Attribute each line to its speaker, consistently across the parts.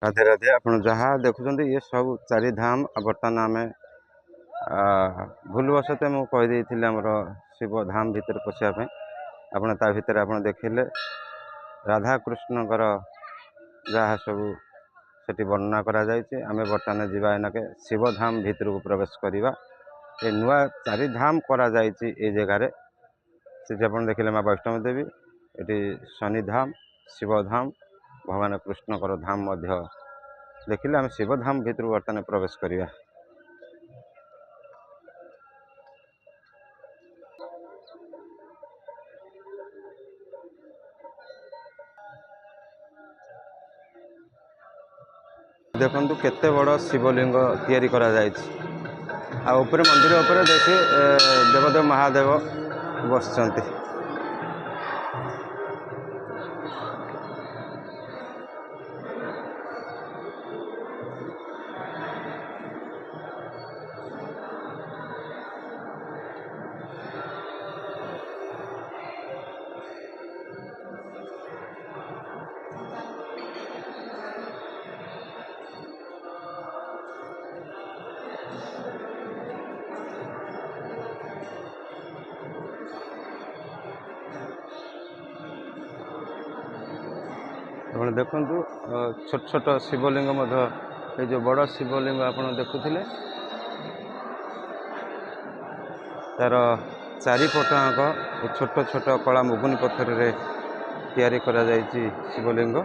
Speaker 1: राधे राधे आप जहाँ देखुं ये सब चारि धाम बर्तमान आम भूलवशत मुझे कहीदे आमर शिव धाम भितर पशियापी आपड़ ता भितर आप देखिले राधाकृष्णकर जहाँ सब सेठी वर्णना करा जायछि। आमे बर्तमान जीवा एनाके शिव धाम भितर को प्रवेश करवा ये नुआ चारि धाम करा जायछि ए जगार से आप देखिले माँ वैष्णव देवी ये शनि धाम शिव धाम भगवान कृष्णकर धाम देखिले आम शिव धाम भितर बर्तमान प्रवेश करवा। देखु केते बड़ शिवलिंग तैयारी करा जायछि। आ ऊपर मंदिर ऊपर देखिए देवदेव महादेव बसचंती। आप देखु छोट छोट शिवलिंग ये जो बड़ शिवलिंग आप देखुले तार चारिपटाक छोट छोट कला मुगुनी पत्थर रे तैयारी करा जायछि शिवलिंग।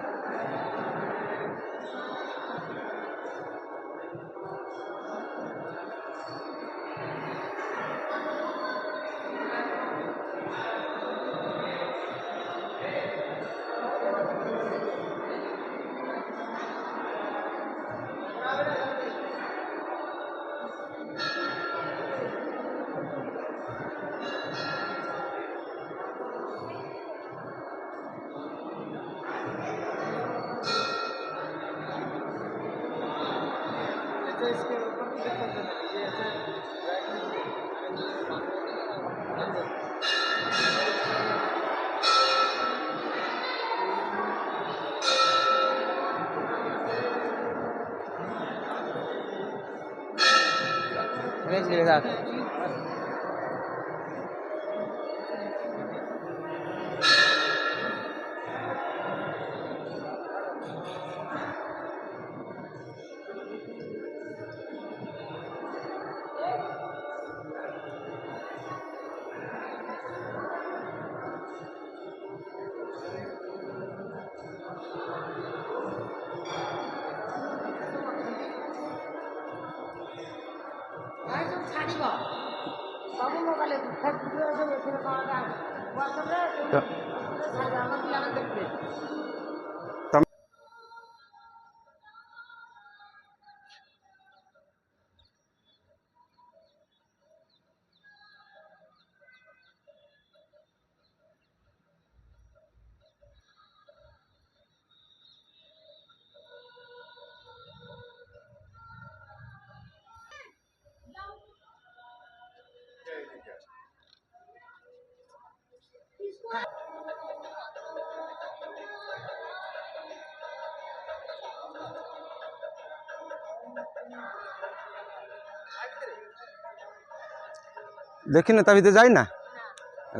Speaker 1: देखी ना ता जाई ना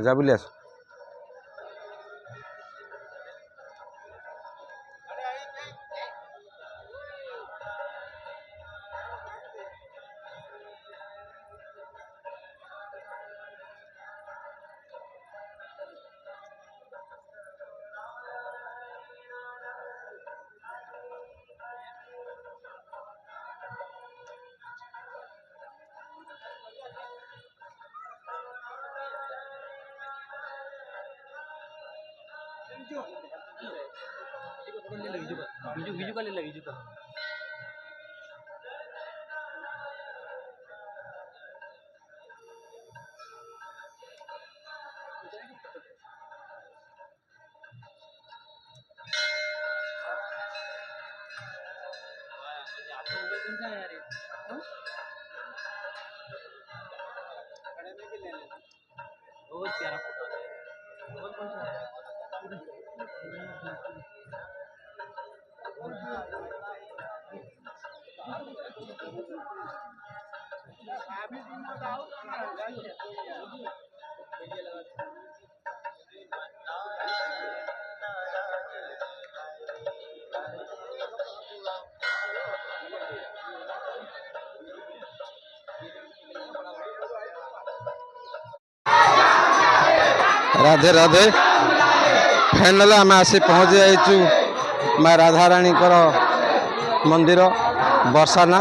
Speaker 1: जा बुली आस।
Speaker 2: बीजू का ले ला बीजू का बहुत प्यारा फोटो है। और कौन सा है?
Speaker 1: राधे राधे फाइनाल आम आसी पहुँची जाइचु माँ राधाराणी मंदिर बरसाना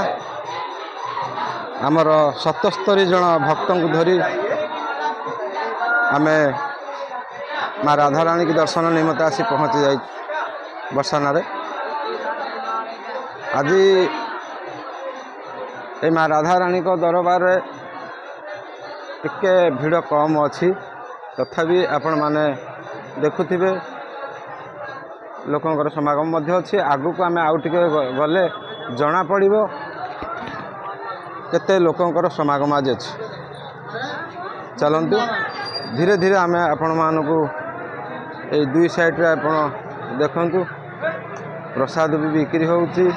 Speaker 1: आमर 77 जन भक्त को धरी आमे माँ राधाराणी की दर्शन निमंते आसी पहुँची जाइचु बरसाना रे। आज ये माँ राधाराणी को दरबार टिके भिड़ कम अच्छी तथापि आपण माने देखुथिबे लोकंकर समागम मध्य अच्छी आगु को आमे आउ टिके गले जना पड़िबो केते लोकंकर समागम आज अच्छी। चलंतु धीरे धीरे आमे आपण मानकु ए दुई साइड रे आपण देखंतु प्रसाद भी बिक्री होउची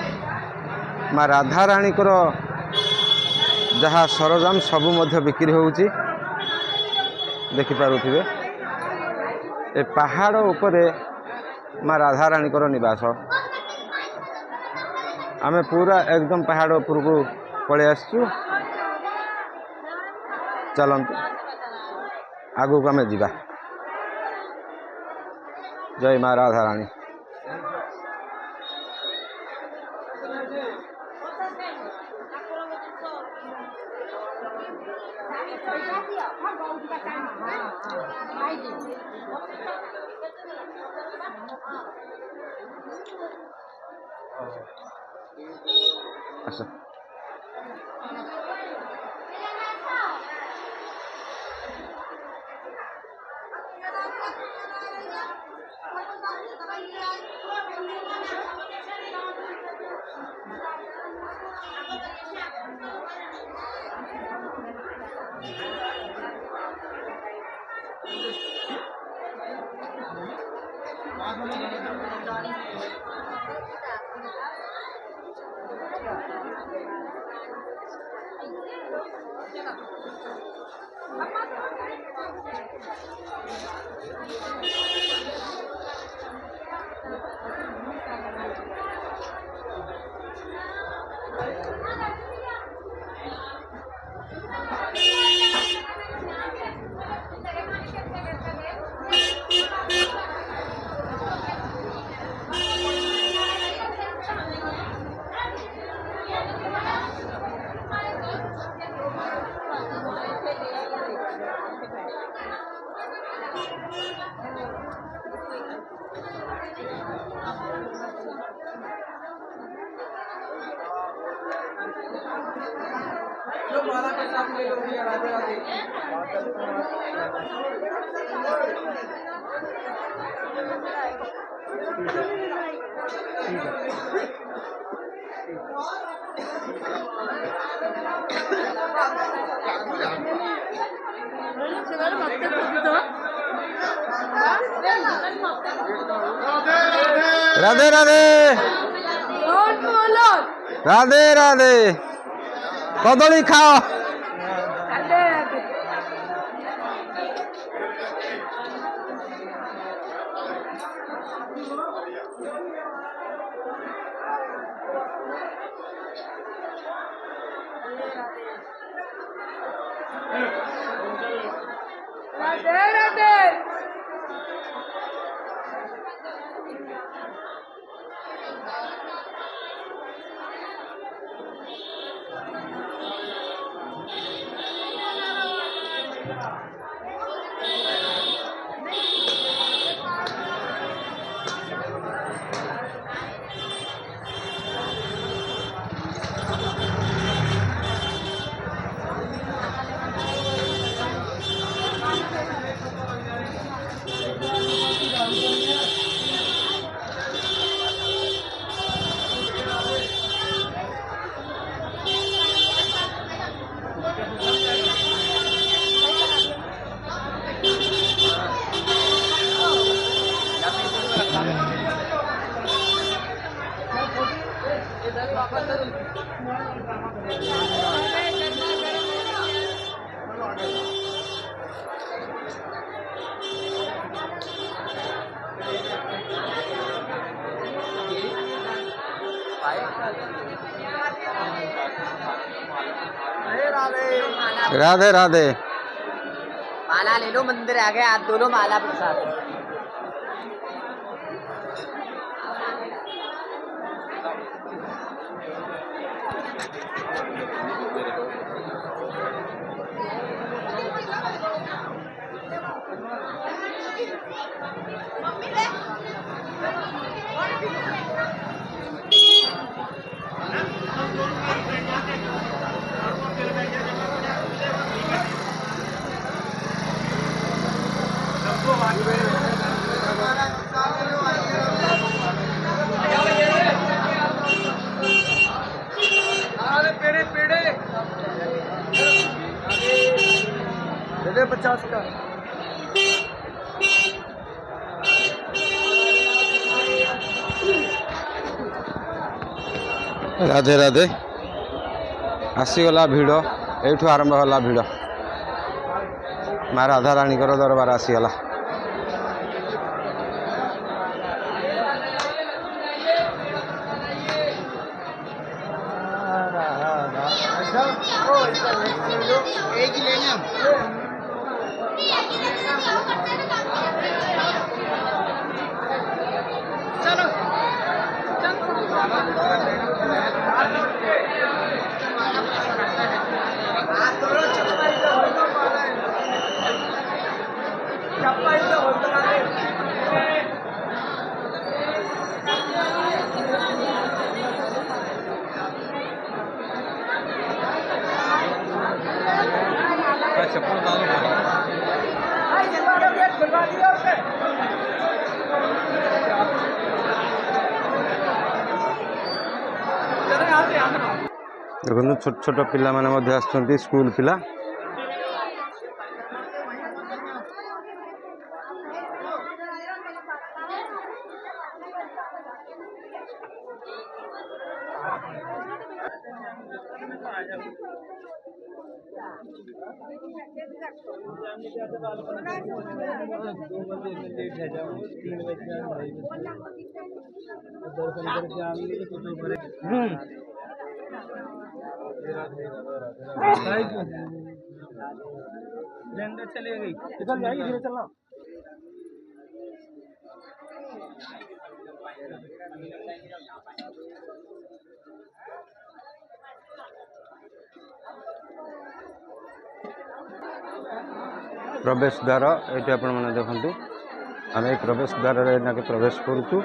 Speaker 1: माँ राधाराणी को जहाँ सरंजाम सबू मध्य बिक्री होउची देखिपारुथिबे। ए पहाड़ उपरे माँ राधाराणी को निवास आमे पूरा एकदम पहाड़ उपर को पड़े आसचु। चलंतु आगु को आमे जिबा। जय माँ राधाराणी। अच्छा राधे राधे राधे राधे कदली खाओ।
Speaker 3: राधे राधे
Speaker 1: राधे राधे
Speaker 4: माला ले लो, मंदिर आ गए, हाथ धो लो, माला प्रसाद।
Speaker 3: पेड़े पेड़े दे 50 का।
Speaker 1: राधे राधे आसीगला भिड़ एठू आरंभ होला भिड़ माँ राधा रानी दरबार आसीगला।
Speaker 3: एक ही लेंगे हम। चलो
Speaker 2: चप्पल उतारो
Speaker 1: देखो छोट छोट पिला माने मध्य आसुचंती स्कूल पिला
Speaker 2: अंदर चले गई निकल जाएगी धीरे चलना।
Speaker 1: प्रवेश द्वार ये आपण मैंने देखु आम ये प्रवेश द्वार के प्रवेश करूँ।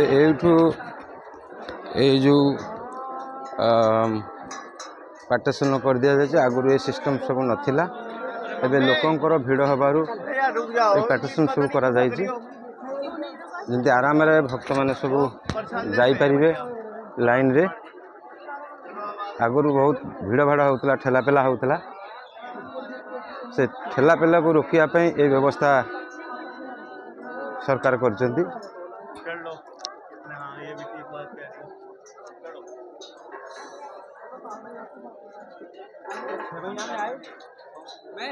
Speaker 1: एठू ये जो पार्टीशन कर दि जाए आगुरी ये सिस्टम सब नाला एबे लोकंकर भिड़ हबारू पार्टीशन सब करा जायछि जंती आराम रे भक्त माने सब जाई परिबे लाइन रे। आगुरी बहुत भिड़ भाड़ होतला ठेला पेला होतला से ठेला पेला को रोकिया पई ए व्यवस्था सरकार करचंती।
Speaker 2: ये भी ठीक बात है। महीना में आए मैं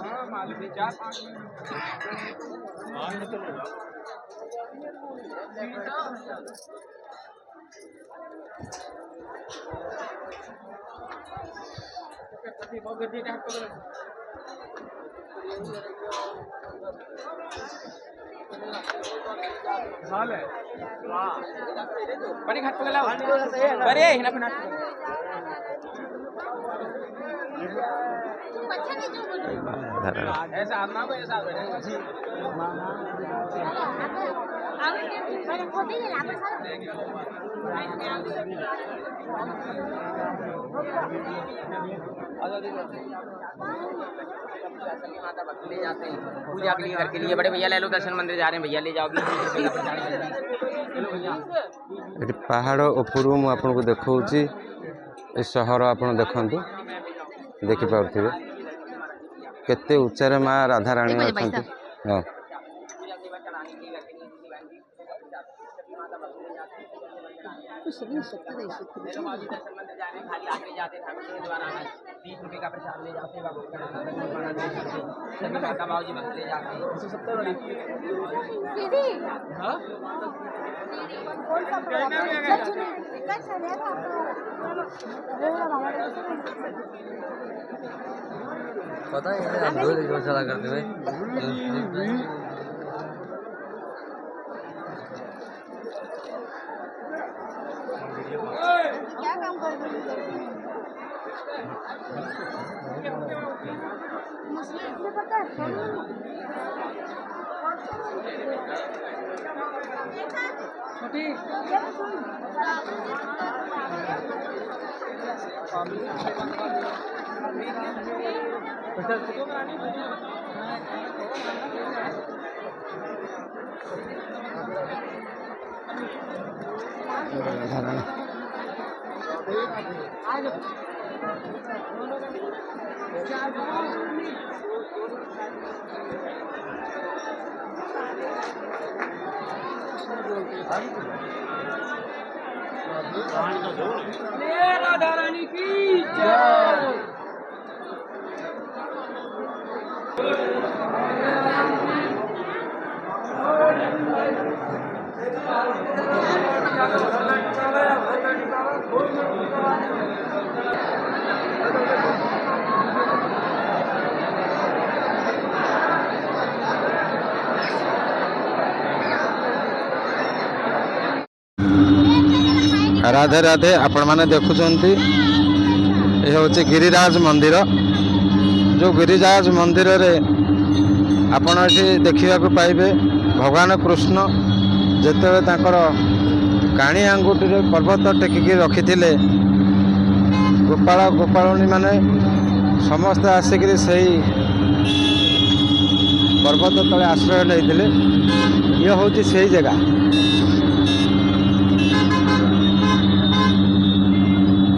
Speaker 2: हाँ मालिक ने 4-5 पानी घाट पकड़ा अरे हिना पिना ऐसा आना को ऐसा जी माता भक्त ले जाते हैं पूजा के लिए घर के लिए। बड़े भैया ले लो दर्शन मंदिर जा रहे हैं भैया ले जाओ
Speaker 1: ये पहाड़ उपरू मु आपन को देखौची ए शहर आपन देखंतु देखि पाउथिबे केते उच्चारे माँ राधा रानी अछंती। हां
Speaker 2: चलो बाबू दर्शन मंदिर जा रहे हैं, खाली आगे जाते ठाकुर के द्वार आना है, 20 रुपये का प्रसाद ले जाते हैं, बाबू का सभी माता बाबू जी मंदिर ले जाते हैं। 170 वाली
Speaker 5: सीधी
Speaker 2: हाँ
Speaker 5: कौन सा क्या चलेगा
Speaker 4: पता है दो दिन चला करते हुए
Speaker 5: क्या काम कर रहे हो मुझे पता
Speaker 2: राधा रानी की जय।
Speaker 1: राधे राधे आपण मैंने देखुंत ये हूँ गिरिराज मंदिर जो गिरिराज मंदिर रे आपण ये देखा पाइबे भगवान कृष्ण जिते काणी आंगुठी पर्वत टेकिकी रखी गोपाल गोपालनी माने समस्ते आसिक पर्वत तले आश्रय नहीं ये हूँ से जगह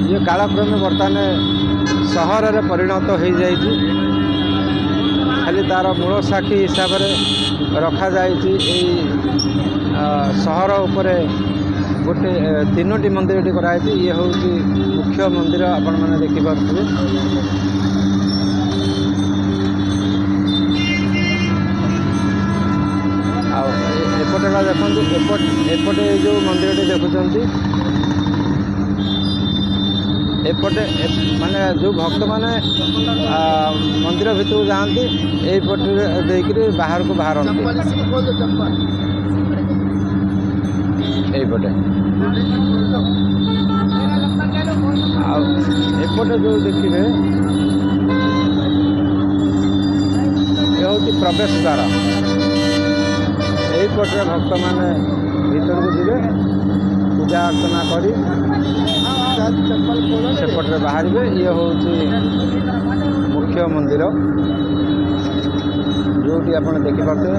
Speaker 1: ये कालक्रमे बर्तमान सहर रे परिणत हो जाए खाली तार मूल साक्षी हिसाब से रखा सहर उपर गोटे 3टी मंदिर कराई। ये हूँ मुख्य मंदिर आपण मैंने देखिपे आएपटेगा देखो एपटे जो मंदिर देखुं एपटे माने जो भक्त माने मंदिर भितर जाती यपटे देकर बाहर को बाहर यपटे एपटे जो देखिए ये हूँ प्रवेश द्वार यपटे भक्त माने भीतर को जीवे पूजा अर्चना करी सेपटे बाहर ये हूँ मुख्य मंदिर जोटी आप देखिपे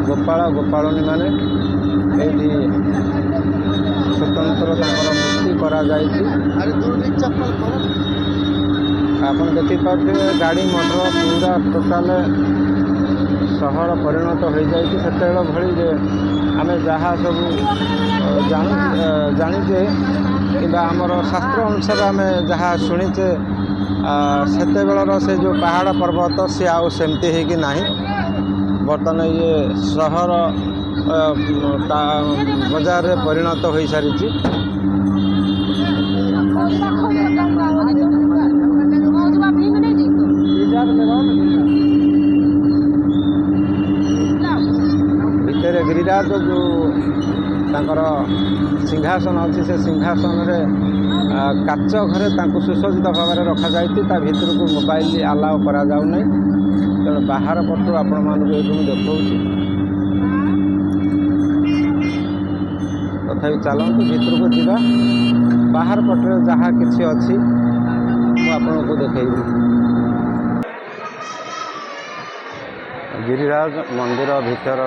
Speaker 1: गोपाल गोपालनी माने ये स्वतंत्र मूर्ति करा आप देखिपे गाड़ी मोटर पूरा टोटाल सहर परिणत हो जाए भली जे आम जहाँ सब जाचे कि आमर शास्त्र अनुसार आम जहाँ शुणीचे सेतेबेलर से जो पहाड़ पर्वत सी आउ सेमती है कि नहीं बर्तमान ये सहर बजार रे परिणत हो सारी भितर गिरिराज जो तांकर सिंहासन अच्छी से सिंहासन रे काच घरे सुसज्जित भाव में रखा जाता भीतर को मोबाइल आलाउ करा जाउ नहीं तेणु बाहर पटू आपण मानक ये देखा तथा चलतु भीतर को जीवा बाहर पटे जहाँ किसी अच्छी मुझे देखी गिरिराज मंदिर भितर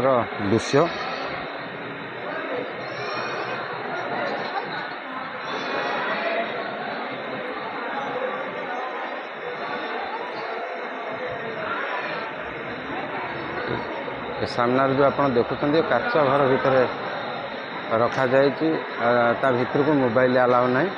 Speaker 1: दृश्य सामने जो आप देखुं काच घर भितर ରଖାଯାଇଛି। ତା ଭିତରକୁ ମୋବାଇଲ ଆଲାଉ ନାହିଁ।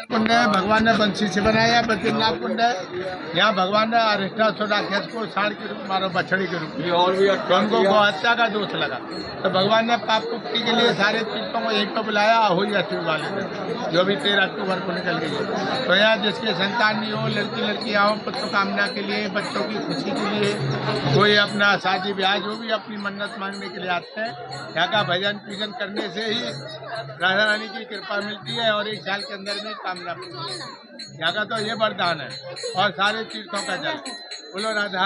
Speaker 3: कुंड है, भगवान ने बंसी से बनाया। बद्रीनाथ कुंड है, यहाँ भगवान ने अरिष्टासुर राक्षस को सांड के रूप मारो, बछड़ी के रूप में, और भी तो उनको गौहत्या का दोष लगा। तो भगवान ने पाप मुक्ति के लिए सारे तीर्थों को यहीं पर बुलाया, अहोई अष्टमी वाले दिन, जो भी 13 अक्टूबर को निकल गई है। तो यहाँ जिसके संतान नहीं हो, लड़की लड़कियाँ हो, पुत्र कामना के लिए, बच्चों की खुशी के लिए, कोई अपना शादी ब्याह जो भी अपनी मन्नत मांगने के लिए आते हैं, यहाँ का भजन पूजन करने से ही राधा रानी की कृपा मिलती है और 1 साल के अंदर में कामना पूरी है। यहाँ का तो ये वरदान है। और सारे तीर्थों का जल। बोलो राधा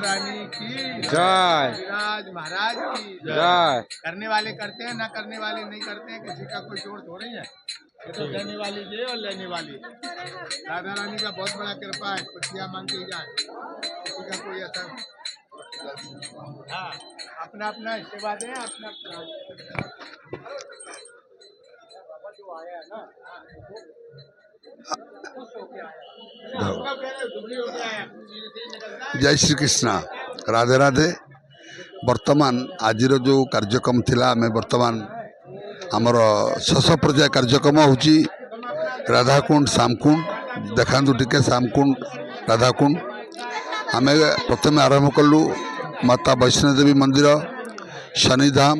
Speaker 3: रानी की
Speaker 1: जय।
Speaker 3: राज महाराज की
Speaker 1: जय।
Speaker 3: करने वाले करते हैं, ना करने वाले नहीं करते हैं। किसी का कोई जोर थोड़ी है, ये तो देने वाली ये और लेने वाली राधा रानी का बहुत बड़ा कृपा है। खुशियाँ मांगती जाए, किसी का कोई ऐसा। हाँ, अपना अपना सेवा दें, अपना अपना।
Speaker 6: जय श्री कृष्ण राधे राधे। वर्तमान आज जो कार्यक्रम थिला आमे वर्तमान आमर शश पर्याय कार्यक्रम होची राधाकुंड श्यामकुंड देखांतु टिके श्यामकुंड राधाकुंड आमे प्रथम आरंभ कलु माता वैष्णो देवी मंदिर शनिधाम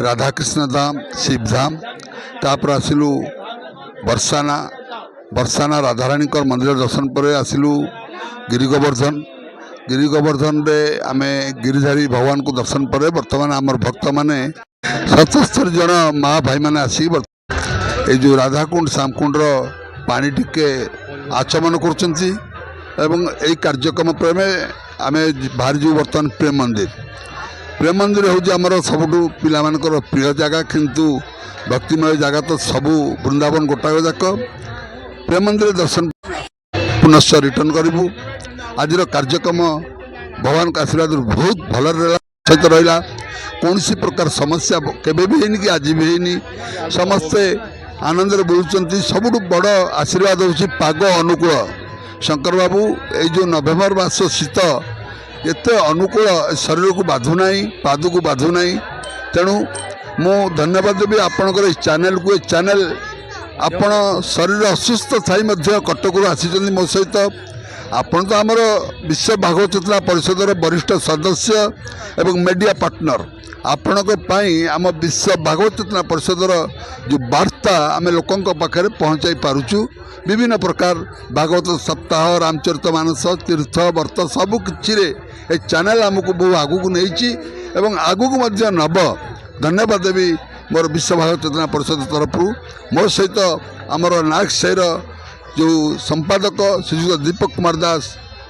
Speaker 6: राधाकृष्ण धाम शिवधाम तापर आसिलु बरसाना बरसाना राधाराणी मंदिर दर्शन पर आसिलु गिरी गोवर्धन रे आमे गिरिधारी भगवान को दर्शन पर वर्तमान आमर भक्त माने 77 जन माँ भाई माने आसी जो राधाकुंड श्यामकुंड पानी टिके आचमन करछंती एवं एई कार्यक्रम प्रेम आमे बाहर जो वर्तमान प्रेम मंदिर हूँ आमर सबुठु पिला मानकर प्रिय जगह किंतु भक्तिमय जगह तो सबू वृंदावन गोटाक जाक प्रेम मंदिर दर्शन पुनश्च रिटर्न करूँ। आज कार्यक्रम भगवान का आशीर्वाद बहुत भल सहित रहा कौन सी प्रकार समस्या केबे भी है कि आज भी है समस्ते आनंद बुलुंट सबुठ बड़ आशीर्वाद हूँ पाग अनुकूल शंकर बाबू ये जो नवेम्बर मास शीत एत अनुकूल शरीर को बाधुना पाद को बाधुना तेणु मु धन्यवाद देवी आपणकर चैनल को चैनल आपण शरीर असुस्थ थी कटक आसी मो सहित आपण तो आमर विश्व भागवत चेतना परिषदर वरिष्ठ सदस्य एवं मीडिया पार्टनर आपण आम विश्व भागवत चेतना परिषदर जो वार्ता आम लोकों पाखे पहुँचाई पारुचु विभिन्न प्रकार भागवत सप्ताह रामचरित मानस तीर्थ व्रत सबुकिरे ये चैनल आमको बहु आगू नहीं एवं आगू नब धन्यवाद देवी मोर विश्व भागवत चेतना परिषद तरफ मो सहित आमर नायक साईर जो संपादक श्रीजुक्त दीपक कुमार दास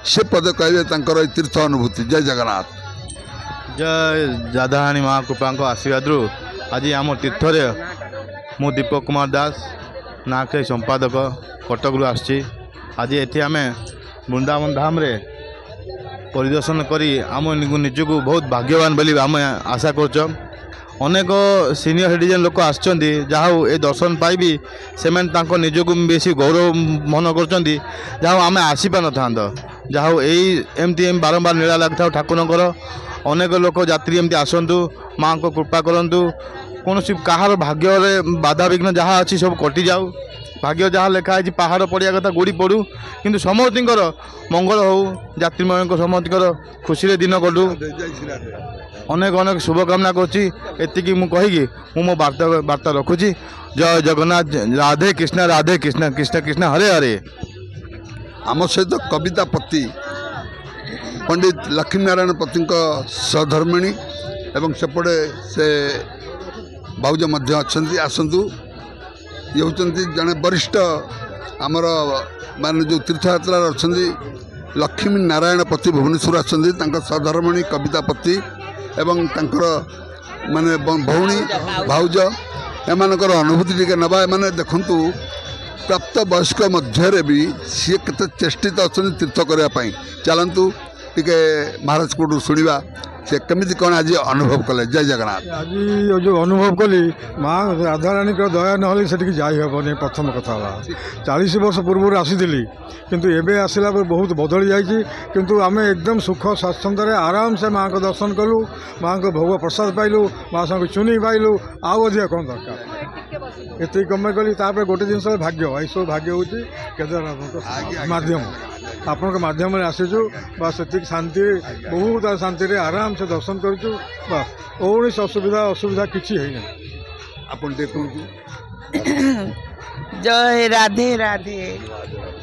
Speaker 6: से पद कहे तीर्थ अनुभूति। जय जगन्नाथ।
Speaker 7: जय राधाराणी महाकृपा आशीर्वाद आज आम तीर्थ मु दीपक कुमार दास नाके संपादक कटक आसी आज ये आम वृंदावन धाम रे परिदर्शन करी आम निजक बहुत भाग्यवान बोली आम आशा कर अनेक सीनियर सिटीजन लोक आसछन्ति जाहु ए दर्शन पाइबी से निजक बेसी गौरव मन कर आम आसी पार न जाहु एमती बारंबार नीला लगी ठाकुर अनेक लोक यात्री एमती आसतु माँ को कृपा करूँ कौन कहार भाग्य बाधा विघ्न जहाँ अच्छी सब कटि जाऊ भाग्य जहाँ लिखाई पहाड़ पड़िया कथा गोड़ी पड़ू किंतु समस्तर मंगल हो यात्री मान समस्तर खुशी दिन कटू अनेक अनेक शुभकामना करी मु मो वार्ता रखुची। जय जगन्नाथ। राधे कृष्ण कृष्ण कृष्ण हरे हरे।
Speaker 6: आम सहित कविता पति पंडित लक्ष्मी नारायण पति सहधर्मिणी एवं सेपटे से बाउज आसतु ये होती जड़े वरिष्ठ आमर मान जो तीर्थयात्रा अच्छा लक्ष्मी नारायण पति भुवनेश्वर आसता सहधर्मिणी कविता पति एवं माने भौणी भाउज एमानकर अनुभूति टिके नबा एमाने देखंतु प्राप्त वयस्क मध्य भी सी केते चेष्टित अच्छा तीर्थ करने चलतु टिके महाराज को शुणा से केमिति कौन आज अनुभव कले। जय जगन्नाथ।
Speaker 8: आज जो अनुभव कली माँ राधाराणी दया ना से जाइबनी प्रथम कथा 40 वर्ष पूर्व आसी किंतु एबे आसला बहुत बदली जाइए किंतु आम एकदम सुख स्वाच्छंद आराम से माँ को दर्शन कलु माँ को भोग प्रसाद पाइलु माँ संग चुनी पाइलु आउ अधिक कौन दरकार ये कमे कली गोटे जिन भाग्य ये सब भाग्य हूँ केदारनाथ माध्यम आपण माध्यम आसीचु बस से शांति बहुत शांति आराम से दर्शन करूँ बस कौन असुविधा किसी है
Speaker 6: आपन देखु।
Speaker 9: जय राधे राधे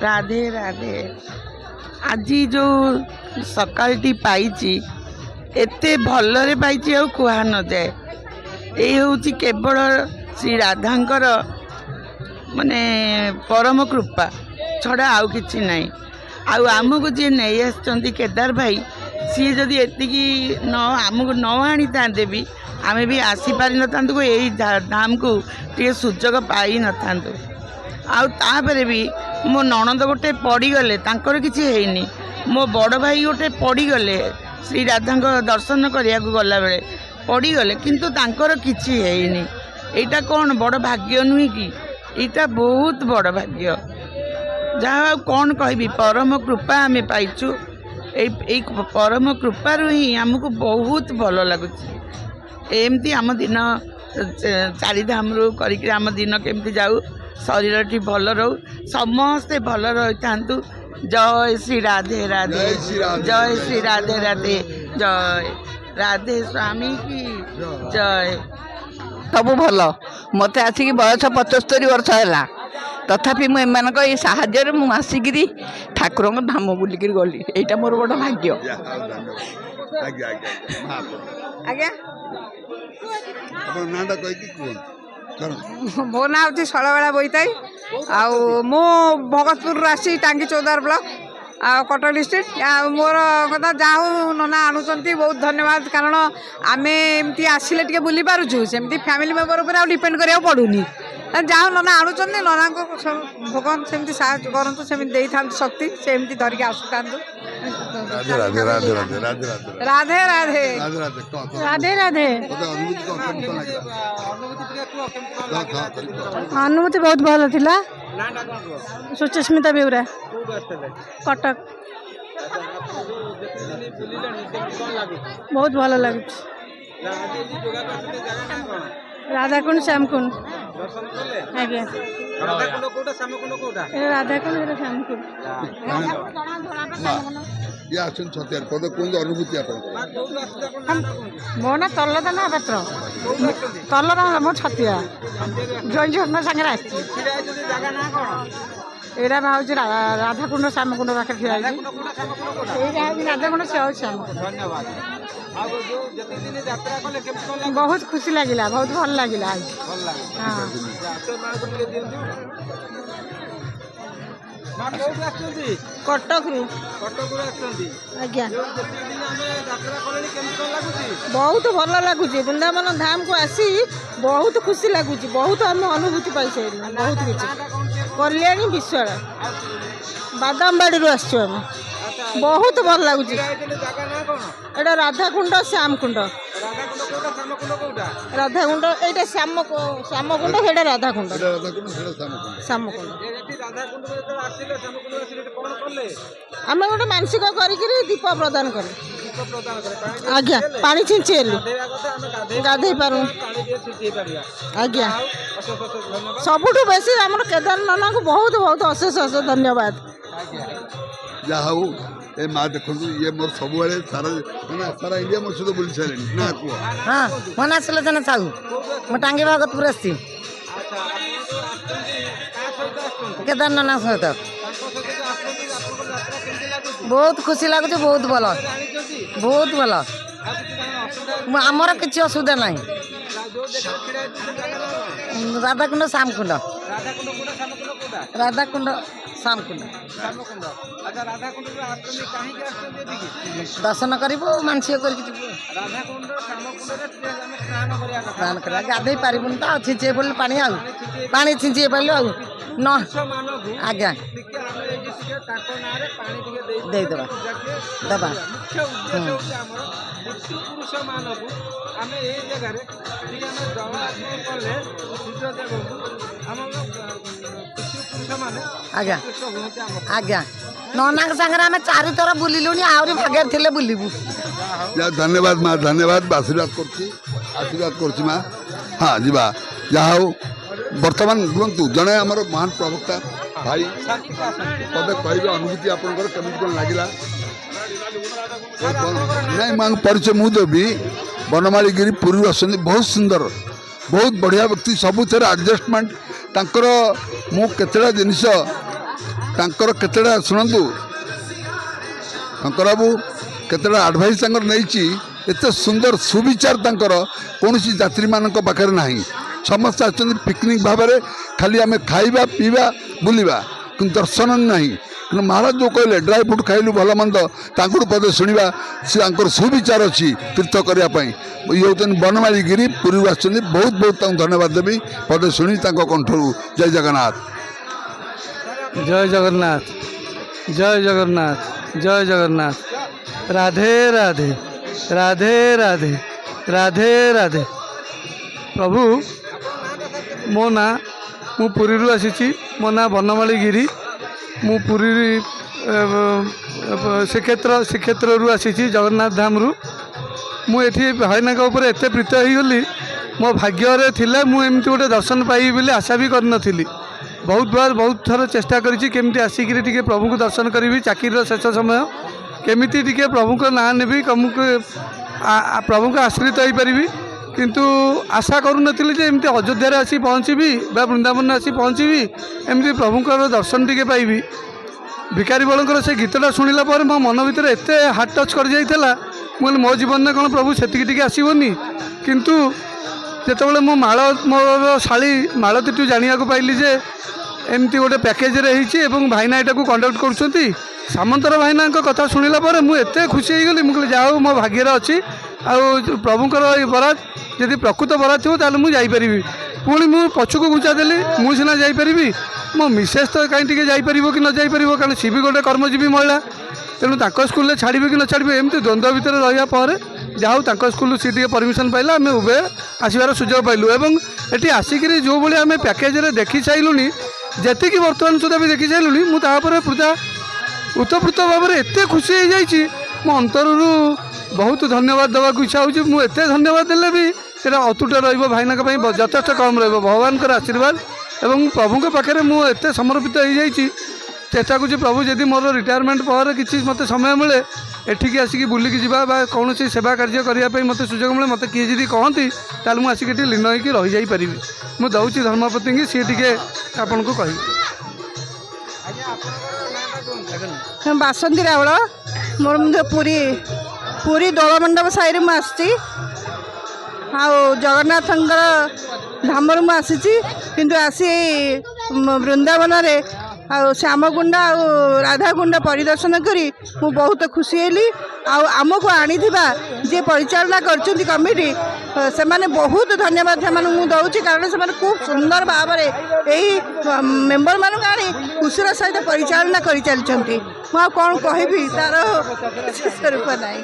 Speaker 9: राधे राधे। आज जो सकाळटी पाई एते भलरे पाई आ कह न जाए ये हूँ केवल श्री राधांकर माने परम कृपा छड़ा आउ किछि नहीं आमको जी नहीं आसचंदी केदार भाई सी जदि एतिकी न आमको न आनी तांते भी आमे भी आसी पारि न तांतु यही धाम को टे सुजोग पाई न तांतु आउे भी मो ननद गोटे पड़गले तांकर किछि हेनी मो बड़ भाई गोटे पड़गले श्री राधा दर्शन करिया गला बेले पड़गले किंतु तांकर किछि हेनी एटा कौन बड़ भाग्य नुहे कि ଏଇଟା ବହୁତ ବଡ଼ ଭାଗ୍ୟ। ଯାହା ଆଉ କ'ଣ କହିବି, ପରମ କୃପା ଆମେ ପାଇଛୁ। ଏଇ ପରମ କୃପାରୁ ହିଁ ଆମକୁ ବହୁତ ଭଲ ଲାଗୁଛି। ଏମିତି ଆମ ଦିନ ଚାରିଧାମରୁ କରିକି ଆମ ଦିନ କେମିତି ଯାଉ, ଶରୀରଟି ଭଲ ରହୁ, ସମସ୍ତେ ଭଲ ରହିଥାନ୍ତୁ। ଜୟ ଶ୍ରୀ ରାଧେ ରାଧେ, ଜୟ ଶ୍ରୀ ରାଧେ ରାଧେ, ଜୟ ରାଧେ ସ୍ୱାମୀ କି ଜୟ।
Speaker 10: ସବୁ ଭଲ। ମୋତେ ଆସିକି ବୟସ 75 ବର୍ଷ ହେଲା, ତଥାପି ମୁଁ ଏମାନଙ୍କ ଏଇ ସାହାଯ୍ୟରେ ମୁଁ ଆସିକିରି ଠାକୁରଙ୍କ ଧାମ ବୁଲିକିରି ଗଲି। ଏଇଟା ମୋର ବଡ଼ ଭାଗ୍ୟ।
Speaker 5: ଆଜ୍ଞା
Speaker 6: ନାଁଟା କହିକି କୁହନ୍ତୁ।
Speaker 5: ମୋ ନାଁ ହେଉଛି ଶୈଳବାଳା ବୋଇତାଇ। ଆଉ ମୁଁ ଭଗତପୁରରୁ ଆସିଛି, ଟାଙ୍ଗୀ ଚୌଦାର ବ୍ଲକ ଆଉ କଟକ ଡିଷ୍ଟ୍ରିକ୍ଟ। ଆଉ ମୋର କଥା ଯାହା ହଉ ନନା ଆଣୁଛନ୍ତି, ବହୁତ ଧନ୍ୟବାଦ। କାରଣ ଆମେ ଏମିତି ଆସିଲେ ଟିକେ ବୁଲି ପାରୁଛୁ, ସେମିତି ଫ୍ୟାମିଲି ମେମ୍ବର ଉପରେ ଆଉ ଡିପେଣ୍ଡ କରିବାକୁ ପଡ଼ୁନି। ଯାହା ହଉ ନନା ଆଣୁଛନ୍ତି, ନନାଙ୍କୁ ଭଗବାନ ସେମିତି ସାହାଯ୍ୟ କରନ୍ତୁ, ସେମିତି ଦେଇଥାନ୍ତୁ ଶକ୍ତି, ସେମିତି ଧରିକି ଆସୁଥାନ୍ତୁ।
Speaker 6: ରାଧେ ରାଧେ ରାଧେ ରାଧେ ରାଧେ ରାଧେ
Speaker 5: ରାଧେ ରାଧେ
Speaker 6: ରାଧେ ରାଧେ କହ
Speaker 5: ରାଧେ ରାଧେ।
Speaker 6: ଅନୁଭୂତି କହ, କେମିତି କ'ଣ ଲାଗିଲା?
Speaker 5: ଅନୁଭୂତି ବହୁତ ଭଲ ଥିଲା। ସୁଚିସ୍ମିତା ବେଉରା, କଟକ। ବହୁତ ଭଲ ଲାଗୁଛି। ରାଧାକୁଣ୍ଡ ଶ୍ୟାମକୁଣ୍ଡ। ଆଜ୍ଞା ରାଧାକୁଣ୍ଡ ଏଇଟା ଶ୍ୟାମକୁଣ୍ଡ।
Speaker 6: ଇଏ ଆସୁଛନ୍ତି ଛତିଆର ପଦ କୁହନ୍ତୁ ଅନୁଭୂତି ଆପଣଙ୍କର।
Speaker 5: ମୋ ନା ତଲଦା ନା ପାତ୍ର, ତଲଦା ମୋ ଛତିଆ ଜୟଙ୍କ ସାଙ୍ଗରେ ଆସିଛି। ଏଇଟା ବା ହେଉଛି ରାଧାକୁଣ୍ଡ ଶ୍ୟାମକୁଣ୍ଡ ପାଖରେ ଠିଆ ହେଇଛି। ଏଇଟା ହେଉଛି ରାଧାକୁଣ୍ଡ, ସେ ହେଉଛି ଶ୍ୟାମକୁଣ୍ଡ। ବହୁତ ଖୁସି ଲାଗିଲା, ବହୁତ ଭଲ ଲାଗିଲା। ହଁ କଟକରୁ। ଆଜ୍ଞା ବହୁତ ଭଲ ଲାଗୁଛି। ବୃନ୍ଦାବନ ଧାମକୁ ଆସି ବହୁତ ଖୁସି ଲାଗୁଛି। ବହୁତ ଆମେ ଅନୁଭୂତି ପାଇସାରିଲୁଣି, ବହୁତ କିଛି। କଲ୍ୟାଣୀ ବିଶ୍ୱାଳ, ବାଦାମବାଡ଼ିରୁ ଆସିଛୁ ଆମେ। ବହୁତ ଭଲ ଲାଗୁଛି। ଏଇଟା ରାଧାକୁଣ୍ଡ ଶ୍ୟାମକୁଣ୍ଡ। ରାଧାକୁଣ୍ଡ ଏଇଟା ଶ୍ୟାମକୁଣ୍ଡ, ସେଇଟା ରାଧାକୁଣ୍ଡ। ଶ୍ୟାମକୁଣ୍ଡ ଆମେ ଗୋଟେ ମାନସିକ କରିକିରି ଦୀପ ପ୍ରଦାନ କଲୁ। ଆଜ୍ଞା ପାଣି ଛିଞ୍ଚି ହେଲୁ, ଗାଧେଇ ପାରୁ। ଆଜ୍ଞା ସବୁଠୁ ବେଶୀ ଆମର କେଦାର ନନାଙ୍କୁ ବହୁତ ବହୁତ ଅଶେଷ ଅଶେଷ ଧନ୍ୟବାଦ।
Speaker 6: ଯାହା ହଉ ଏ ମା ଦେଖନ୍ତୁ, ଇଏ ମୋର ସବୁବେଳେ ସାରା ସାରା ଇଣ୍ଡିଆ ମୋ ସହିତ ବୁଲି ସାରିଲେଣି। ନା କୁହ।
Speaker 10: ହଁ, ମୋ ନାଁ ସୁଲୋଚନା ସାହୁ, ମୁଁ ଟାଙ୍ଗୀ ଭଗତପୁର ଆସିଛି କେଦାର ନନା ସହିତ। ବହୁତ ଖୁସି ଲାଗୁଛି, ବହୁତ ଭଲ, ବହୁତ ଭଲ। ଆମର କିଛି ଅସୁବିଧା ନାହିଁ। ରାଧାକୁଣ୍ଡ ଶ୍ୟାମକୁଣ୍ଡ, ରାଧାକୁଣ୍ଡ ଶ୍ୟାମକୁଣ୍ଡ। ଦର୍ଶନ କରିବୁ, ମାନସିକ କରିକି ଯିବୁ। ସ୍ନାନ କରିବା, ଗାଧେଇ ପାରିବୁନି ତ, ଆଉ ଛିଞ୍ଚେଇ ପଡ଼ିଲୁ ପାଣି, ଆଉ ପାଣି ଛିଞ୍ଚେଇ ପଡ଼ିଲୁ ଆଉ ନ। ଆଜ୍ଞା ଦେଇଦେବା ଦେବା।
Speaker 2: ଆମେ ଏଇ ଜାଗାରେ ଟିକେ ଆମେ ଜଳାର୍ପଣ କଲେ ସୂର୍ଯ୍ୟଦେବଙ୍କୁ ଆମର ପିତୃପୁରୁଷମାନେ
Speaker 10: ଆଜ୍ଞା ଆଜ୍ଞା। ନନାଙ୍କ ସାଙ୍ଗରେ ଆମେ 4 ଥର ବୁଲିଲୁଣି, ଆହୁରି ଭାଗ୍ୟରେ ଥିଲେ ବୁଲିବୁ।
Speaker 6: ଧନ୍ୟବାଦ ମା, ଧନ୍ୟବାଦ। ଆଶୀର୍ବାଦ କରୁଛି, ଆଶୀର୍ବାଦ କରୁଛି ମା। ହଁ ଯିବା। ଯାହା ହଉ ବର୍ତ୍ତମାନ କୁହନ୍ତୁ, ଜଣେ ଆମର ମହାନ ପ୍ରବକ୍ତା ଭାଇ ପଦେ କହିବେ ଅନୁଭୂତି ଆପଣଙ୍କର କେମିତି କ'ଣ ଲାଗିଲା? ନାଇଁ ମାଙ୍କୁ ପରିଚୟ ମୁଁ ଦେବି। ବନମାଳୀଗିରି ପୁରୀରୁ ଆସୁଛନ୍ତି, ବହୁତ ସୁନ୍ଦର, ବହୁତ ବଢ଼ିଆ ବ୍ୟକ୍ତି, ସବୁଥିରେ ଆଡ଼ଜଷ୍ଟମେଣ୍ଟ ତାଙ୍କର। ମୁଁ କେତେଟା ଜିନିଷ ତାଙ୍କର କେତେଟା ଶୁଣନ୍ତୁ, ଶଙ୍କର ବାବୁ କେତେଟା ଆଡ଼ଭାଇସ୍ ତାଙ୍କର ନେଇଛି। ଏତେ ସୁନ୍ଦର ସୁବିଚାର ତାଙ୍କର କୌଣସି ଯାତ୍ରୀମାନଙ୍କ ପାଖରେ ନାହିଁ। ସମସ୍ତେ ଆସିଛନ୍ତି ପିକନିକ୍ ଭାବରେ, ଖାଲି ଆମେ ଖାଇବା ପିଇବା ବୁଲିବା, କିନ୍ତୁ ଦର୍ଶନ ନାହିଁ। କିନ୍ତୁ ମହାରାଜ ଯେଉଁ କହିଲେ ଡ୍ରାଏ ଫ୍ରୁଟ୍ ଖାଇଲୁ ଭଲ ମନ୍ଦ, ତାଙ୍କଠୁ ପଦେ ଶୁଣିବା। ସେ ତାଙ୍କର ସୁବିଚାର ଅଛି ତୀର୍ଥ କରିବା ପାଇଁ। ଇଏ ହେଉଛନ୍ତି ବନମାଳୀଗିରି ପୁରୀରୁ ଆସିଛନ୍ତି, ବହୁତ ବହୁତ ତାଙ୍କୁ ଧନ୍ୟବାଦ ଦେବି। ପଦେ ଶୁଣି ତାଙ୍କ କଣ୍ଠରୁ। ଜୟ ଜଗନ୍ନାଥ,
Speaker 8: ଜୟ ଜଗନ୍ନାଥ, ଜୟ ଜଗନ୍ନାଥ, ଜୟ ଜଗନ୍ନାଥ। ରାଧେ ରାଧେ, ରାଧେ ରାଧେ, ରାଧେ ରାଧେ। ପ୍ରଭୁ ମୋ ନାଁ ମୁଁ ପୁରୀରୁ ଆସିଛି। ମୋ ନାଁ ବନମାଳୀ ଗିରି। ମୁଁ ପୁରୀ ଶ୍ରୀକ୍ଷେତ୍ରରୁ ଆସିଛି, ଜଗନ୍ନାଥ ଧାମରୁ। ମୁଁ ଏଠି ଭାଇନାଙ୍କ ଉପରେ ଏତେ ପ୍ରୀତ ହେଇଗଲି, ମୋ ଭାଗ୍ୟରେ ଥିଲା ମୁଁ ଏମିତି ଗୋଟେ ଦର୍ଶନ ପାଇବି ବୋଲି ଆଶା ବି କରିନଥିଲି। ବହୁତ ଥର ଚେଷ୍ଟା କରିଛି କେମିତି ଆସିକିରି ଟିକେ ପ୍ରଭୁଙ୍କୁ ଦର୍ଶନ କରିବି। ଚାକିରିର ଶେଷ ସମୟ କେମିତି ଟିକେ ପ୍ରଭୁଙ୍କ ନାଁ ନେବି, ପ୍ରଭୁଙ୍କ ଆଶ୍ରିତ ହେଇପାରିବି। କିନ୍ତୁ ଆଶା କରୁନଥିଲି ଯେ ଏମିତି ଅଯୋଧ୍ୟାରେ ଆସି ପହଞ୍ଚିବି ବା ବୃନ୍ଦାବନରେ ଆସି ପହଞ୍ଚିବି, ଏମିତି ପ୍ରଭୁଙ୍କର ଦର୍ଶନ ଟିକେ ପାଇବି। ଭିକାରୀ ବଳଙ୍କର ସେ ଗୀତଟା ଶୁଣିଲା ପରେ ମୋ ମନ ଭିତରେ ଏତେ ହାର୍ଟ ଟଚ୍ କରିଯାଇଥିଲା। ମୁଁ କହିଲି ମୋ ଜୀବନରେ କ'ଣ ପ୍ରଭୁ ସେତିକି ଟିକେ ଆସିବନି। କିନ୍ତୁ ଯେତେବେଳେ ମୁଁ ମୋର ଶାଳୀ ମାଳତୀଠୁ ଜାଣିବାକୁ ପାଇଲି ଯେ ଏମିତି ଗୋଟେ ପ୍ୟାକେଜରେ ହେଇଛି ଏବଂ ଭାଇନା ଏଟାକୁ କଣ୍ଡକ୍ଟ କରୁଛନ୍ତି, ସାମନ୍ତର ଭାଇନାଙ୍କ କଥା ଶୁଣିଲା ପରେ ମୁଁ ଏତେ ଖୁସି ହେଇଗଲି। ମୁଁ କହିଲି ଯାହା ହଉ ମୋ ଭାଗ୍ୟରେ ଅଛି, ଆଉ ପ୍ରଭୁଙ୍କର ଏଇ ବରାଦ ଯଦି ପ୍ରକୃତ ବରାଦ ଥିବ ତାହେଲେ ମୁଁ ଯାଇପାରିବି। ପୁଣି ମୁଁ ପଛକୁ ଘୁଞ୍ଚା ଦେଲି, ମୁଁ ସିନା ଯାଇପାରିବି, ମୋ ମିସେସ୍ ତ କାହିଁ ଟିକେ ଯାଇପାରିବ କି ନ ଯାଇପାରିବ, କାରଣ ସିଏ ବି ଗୋଟେ କର୍ମଜୀବୀ ମହିଳା। ତେଣୁ ତାଙ୍କ ସ୍କୁଲରେ ଛାଡ଼ିବେ କି ନ ଛାଡ଼ିବେ ଏମିତି ଦ୍ୱନ୍ଦ୍ୱ ଭିତରେ ରହିବା ପରେ ଯାହା ହଉ ତାଙ୍କ ସ୍କୁଲରୁ ସିଏ ଟିକେ ପରମିସନ୍ ପାଇଲା, ଆମେ ଉଭୟ ଆସିବାର ସୁଯୋଗ ପାଇଲୁ। ଏବଂ ଏଠି ଆସିକିରି ଯେଉଁଭଳି ଆମେ ପ୍ୟାକେଜରେ ଦେଖି ସାରିଲୁଣି, ଯେତିକି ବର୍ତ୍ତମାନ ସୁଦ୍ଧା ବି ଦେଖି ସାରିଲୁଣି, ମୁଁ ତାପରେ ପୁରା ଉତପ୍ରୋତ ଭାବରେ ଏତେ ଖୁସି ହେଇଯାଇଛି, ମୋ ଅନ୍ତରରୁ ବହୁତ ଧନ୍ୟବାଦ ଦେବାକୁ ଇଚ୍ଛା ହେଉଛି। ମୁଁ ଏତେ ଧନ୍ୟବାଦ ଦେଲେ ବି ସେଇଟା ଅତୁଟ ରହିବ, ଭାଇନାଙ୍କ ପାଇଁ ଯଥେଷ୍ଟ କମ୍ ରହିବ। ଭଗବାନଙ୍କର ଆଶୀର୍ବାଦ ଏବଂ ପ୍ରଭୁଙ୍କ ପାଖରେ ମୁଁ ଏତେ ସମର୍ପିତ ହେଇଯାଇଛି। ଚେଷ୍ଟା କରୁଛି ପ୍ରଭୁ ଯଦି ମୋର ରିଟାୟାରମେଣ୍ଟ ପରେ କିଛି ମୋତେ ସମୟ ମିଳେ, ଏଠିକି ଆସିକି ବୁଲିକି ଯିବା ବା କୌଣସି ସେବା କାର୍ଯ୍ୟ କରିବା ପାଇଁ ମୋତେ ସୁଯୋଗ ମିଳେ, ମୋତେ କିଏ ଯଦି କହନ୍ତି ତାହେଲେ ମୁଁ ଆସିକି ଏଠି ଲୀନ ହେଇକି ରହିଯାଇପାରିବି। ମୁଁ ଦେଉଛି ଧର୍ମପତ୍ନୀକି, ସିଏ ଟିକେ ଆପଣଙ୍କୁ କହିବି।
Speaker 5: ବାସନ୍ତୀ ରାଉଳ, ମୋର ପୁରୀ ଦୋଳମଣ୍ଡପ ସାହିରେ ମୁଁ ଆସିଛି। ଆଉ ଜଗନ୍ନାଥଙ୍କର ଧାମରୁ ମୁଁ ଆସିଛି, କିନ୍ତୁ ଆସି ବୃନ୍ଦାବନରେ ଆଉ ଶ୍ୟାମକୁଣ୍ଡ ଆଉ ରାଧାକୁଣ୍ଡ ପରିଦର୍ଶନ କରି ମୁଁ ବହୁତ ଖୁସି ହେଲି। ଆଉ ଆମକୁ ଆଣିଥିବା ଯିଏ ପରିଚାଳନା କରୁଛନ୍ତି କମିଟି, ସେମାନେ ବହୁତ ଧନ୍ୟବାଦ ସେମାନଙ୍କୁ ମୁଁ ଦେଉଛି, କାରଣ ସେମାନେ ଖୁବ୍ ସୁନ୍ଦର ଭାବରେ ଏହି ମେମ୍ବରମାନଙ୍କୁ ଆଣି ଖୁସିର ସହିତ ପରିଚାଳନା କରିଚାଲିଛନ୍ତି। ମୁଁ ଆଉ କ'ଣ କହିବି, ତା'ର ଶେଷ ରୂପ ନାହିଁ।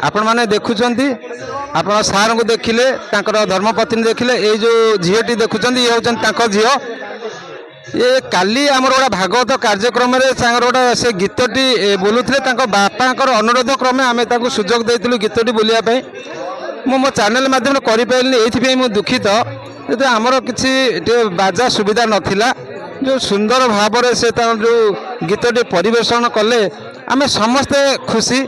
Speaker 11: ଆପଣମାନେ ଦେଖୁଛନ୍ତି, ଆପଣ ସାର୍ଙ୍କୁ ଦେଖିଲେ, ତାଙ୍କର ଧର୍ମପତ୍ନୀ ଦେଖିଲେ, ଏଇ ଯେଉଁ ଝିଅଟି ଦେଖୁଛନ୍ତି ଇଏ ହେଉଛନ୍ତି ତାଙ୍କ ଝିଅ। ଏ କାଲି ଆମର ଗୋଟେ ଭାଗବତ କାର୍ଯ୍ୟକ୍ରମରେ ତାଙ୍କର ଗୋଟେ ସେ ଗୀତଟି ବୋଲୁଥିଲେ, ତାଙ୍କ ବାପାଙ୍କର ଅନୁରୋଧ କ୍ରମେ ଆମେ ତାଙ୍କୁ ସୁଯୋଗ ଦେଇଥିଲୁ ଗୀତଟି ବୋଲିବା ପାଇଁ। ମୁଁ ମୋ ଚ୍ୟାନେଲ୍ ମାଧ୍ୟମରେ କରିପାରିଲିନି, ଏଇଥିପାଇଁ ମୁଁ ଦୁଃଖିତ। ଯେହେତୁ ଆମର କିଛି ଟିକେ ବାଜା ସୁବିଧା ନଥିଲା, ଯେଉଁ ସୁନ୍ଦର ଭାବରେ ସେ ତାଙ୍କର ଯେଉଁ ଗୀତଟି ପରିବେଷଣ କଲେ, ଆମେ ସମସ୍ତେ ଖୁସି।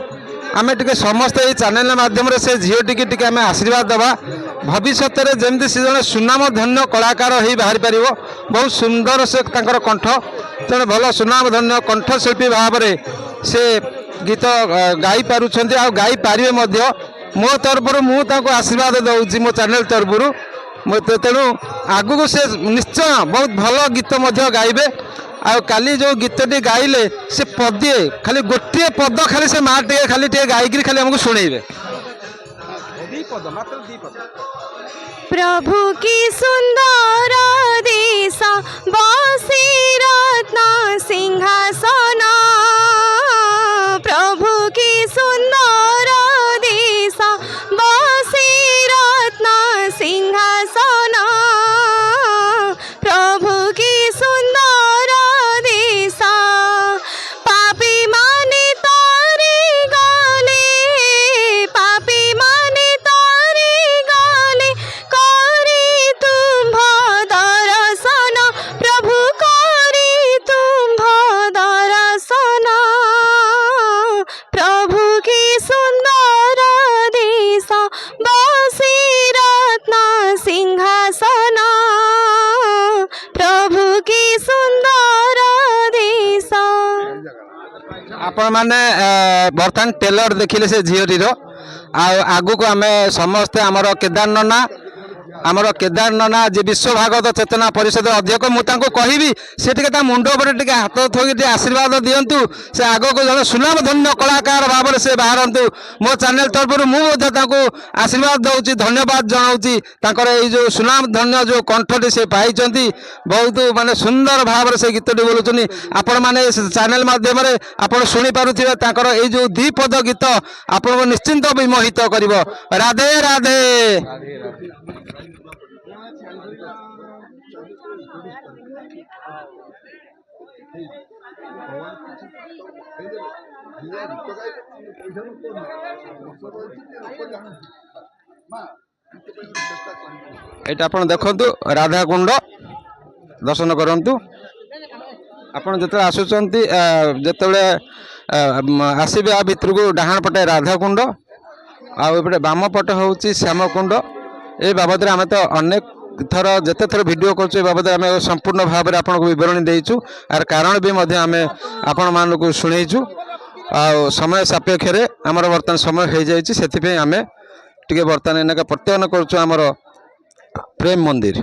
Speaker 11: ଆମେ ଟିକେ ସମସ୍ତେ ଏଇ ଚ୍ୟାନେଲ୍ ମାଧ୍ୟମରେ ସେ ଝିଅଟିକି ଟିକେ ଆମେ ଆଶୀର୍ବାଦ ଦେବା, ଭବିଷ୍ୟତରେ ଯେମିତି ସେ ଜଣେ ସୁନାମଧନ୍ୟ କଳାକାର ହେଇ ବାହାରି ପାରିବ। ବହୁତ ସୁନ୍ଦର ସେ ତାଙ୍କର କଣ୍ଠ, ତେଣୁ ଭଲ ସୁନାମଧନ୍ୟ କଣ୍ଠଶିଳ୍ପୀ ଭାବରେ ସେ ଗୀତ ଗାଇପାରୁଛନ୍ତି ଆଉ ଗାଇପାରିବେ ମଧ୍ୟ। ମୋ ତରଫରୁ ମୁଁ ତାଙ୍କୁ ଆଶୀର୍ବାଦ ଦେଉଛି ମୋ ଚ୍ୟାନେଲ୍ ତରଫରୁ। ତେଣୁ ଆଗକୁ ସେ ନିଶ୍ଚୟ ବହୁତ ଭଲ ଗୀତ ମଧ୍ୟ ଗାଇବେ। ଆଉ କାଲି ଯେଉଁ ଗୀତଟି ଗାଇଲେ ସେ ପଦିଏ ଖାଲି ଗୋଟିଏ ପଦ ଖାଲି ସେ ମା ଟିକେ ଖାଲି ଟିକେ ଗାଇକିରି ଖାଲି ଆମକୁ ଶୁଣେଇବେ।
Speaker 12: प्रभु की सुंदर देश बसी रत्न सिंहासन, प्रभु की सुंदर देश बसी रत्न सिंहासन, प्रभु की सुंदर देश पापी माने तारी गले, पापी माने तारी गले करी तुम दर्शन, प्रभु करी तुम दर्शन, प्रभु की सुंदर देश बसी रत्न सिंहासन, प्रभु की सुंदर देश।
Speaker 11: आपण मैंने बर्तमान टेलर देखिले से झीटीर आगु को आम समस्ते आमर केदार नना ଆମର କେଦାର ନନା ଯେ ବିଶ୍ୱ ଭାଗବତ ଚେତନା ପରିଷଦର ଅଧ୍ୟକ୍ଷ ମୁଁ ତାଙ୍କୁ କହିବି ସେ ଟିକେ ତା ମୁଣ୍ଡ ଉପରେ ଟିକେ ହାତ ଥୋଇକି ଟିକେ ଆଶୀର୍ବାଦ ଦିଅନ୍ତୁ ସେ ଆଗକୁ ଜଣେ ସୁନାମଧନ୍ୟ କଳାକାର ଭାବରେ ସେ ବାହାରନ୍ତୁ ମୋ ଚ୍ୟାନେଲ ତରଫରୁ ମୁଁ ମଧ୍ୟ ତାଙ୍କୁ ଆଶୀର୍ବାଦ ଦେଉଛି ଧନ୍ୟବାଦ ଜଣାଉଛି ତାଙ୍କର ଏଇ ଯେଉଁ ସୁନାମଧନ୍ୟ ଯେଉଁ କଣ୍ଠଟି ସେ ପାଇଛନ୍ତି ବହୁତ ମାନେ ସୁନ୍ଦର ଭାବରେ ସେ ଗୀତଟି ବୋଲୁଛନ୍ତି ଆପଣମାନେ ଚ୍ୟାନେଲ ମାଧ୍ୟମରେ ଆପଣ ଶୁଣିପାରୁଥିବେ ତାଙ୍କର ଏଇ ଯେଉଁ ଦ୍ୱିପଦ ଗୀତ ଆପଣଙ୍କୁ ନିଶ୍ଚିନ୍ତ ବିମୋହିତ କରିବ ରାଧେ ରାଧେ ଏଇଟା ଆପଣ ଦେଖନ୍ତୁ ରାଧାକୁଣ୍ଡ ଦର୍ଶନ କରନ୍ତୁ ଆପଣ ଯେତେବେଳେ ଆସୁଛନ୍ତି ଯେତେବେଳେ ଆସିବେ ଆ ଭିତରକୁ ଡାହାଣ ପଟେ ରାଧାକୁଣ୍ଡ ଆଉ ଏପଟେ ବାମ ପଟେ ହେଉଛି ଶ୍ୟାମକୁଣ୍ଡ ଏ ବାବଦରେ ଆମେ ତ ଅନେକ ଥର ଯେତେ ଥର ଭିଡ଼ିଓ କରୁଛୁ ଏ ବାବଦରେ ଆମେ ସମ୍ପୂର୍ଣ୍ଣ ଭାବରେ ଆପଣଙ୍କୁ ବିବରଣୀ ଦେଇଛୁ ଆର କାରଣ ବି ମଧ୍ୟ ଆମେ ଆପଣମାନଙ୍କୁ ଶୁଣେଇଛୁ ଆଉ ସମୟ ସାପେକ୍ଷରେ ଆମର ବର୍ତ୍ତମାନ ସମୟ ହେଇଯାଇଛି ସେଥିପାଇଁ ଆମେ ଟିକେ ବର୍ତ୍ତମାନ ଏନାକେ ପ୍ରତ୍ୟାୟନ କରୁଛୁ ଆମର ପ୍ରେମ ମନ୍ଦିର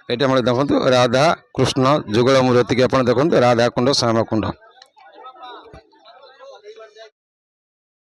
Speaker 11: ଏଇଟା ଆମର ଦେଖନ୍ତୁ ରାଧା କୃଷ୍ଣ ଯୁଗଳ ମୂର୍ତ୍ତିକି ଆପଣ ଦେଖନ୍ତୁ ରାଧାକୁଣ୍ଡ ଶ୍ୟାମକୁଣ୍ଡ